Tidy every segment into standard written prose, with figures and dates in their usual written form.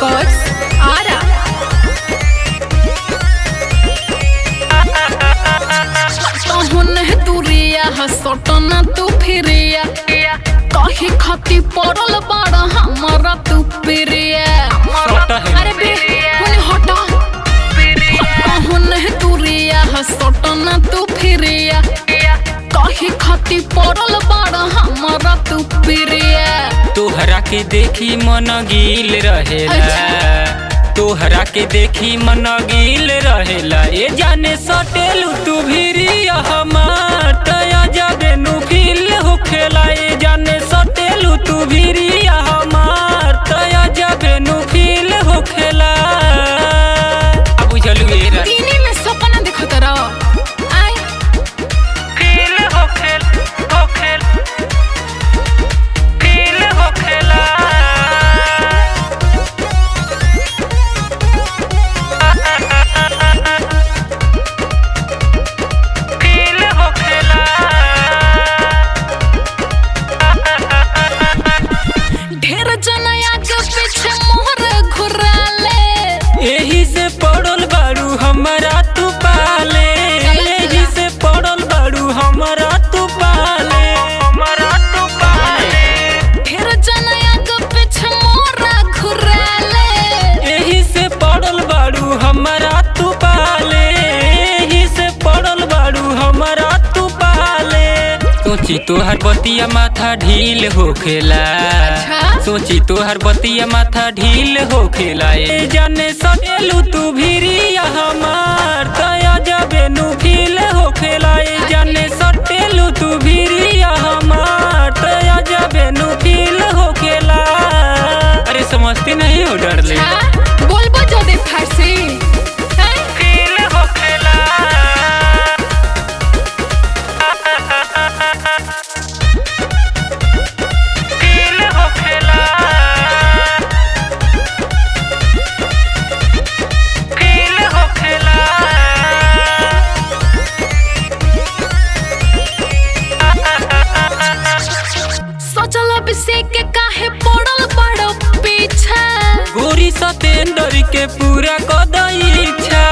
Records Ara. तुरिया हसटना तू फिरिया कही खती पड़ल बड़ा हमारा तू पिरिया। अरे बे हटा तुरिया हसटना तू फिरिया कही खती पड़ल बड़ा हमारा तू पिरिया। तोहरा के देखी मन गील रहेला, तोहरा के देखी मन गील रहेला। ये जाने सटेलू तू भिरिया हमार तया जाबे नु फील होखेला। ये जाने सटेलू तू भिरिया हमार तया जाबे नु फील होखेला। अब चलू ये दीनी में सपना देखत रहो आई फील होखेल होखेल फील होखेला। ढेर जनाया के पीछे मोहर घुराले यही से पड़ल बारू हमारा तू पाले। यही से पड़ल बारू हमारा तू पाले, हमारा तू पाले। ढेर जनाया के पीछे मोहर घुराले यही से पड़ल बारू हमारा तू पाले। यही से पड़ल बारू हमारा तू पाले। सोची तोहर बतिया माथा ढील होखेला, सोची तोहर बतिया माथा ढील होखेला। ए जाने सटेलू तू भिरिया हमार तया जाबे नु फील होखेला। ए जाने सटेलू तू भिरिया हमार तया जाबे नु फील होखेला। अरे समझती नहीं हो डरले बोलबो जदे फारसी फील होखेला। फील होखेला, फील होखेला। सोचल अभिषेक के काहे पड़ल बड़ो पीछा। गोरी सतेंद्र के पूरा कदई इच्छा,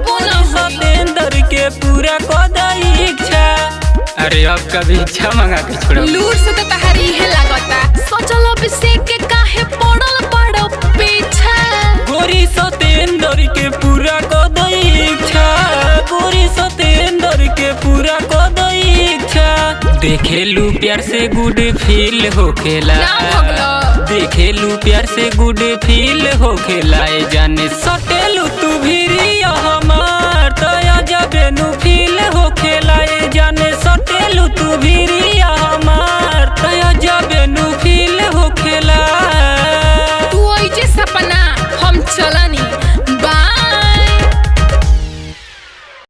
गोरी सतेंद्र के पूरा कदई इच्छा। अरे अब कभी इच्छा मंगा के छोड़ो। लूर से तो तहारी है लगता। सोचल अभिषेक के काहे पड़ल बड़ो पीछा। गोरी सतेंद्र के पूरा कदई इच्छा, गोरी सतेंद्र के पूरा कदई इच्छा। देखेलू प्यार से गुड फील होखेला, देखेलू प्यार से गुड फील होखेला। ए जाने सटेलू तू भी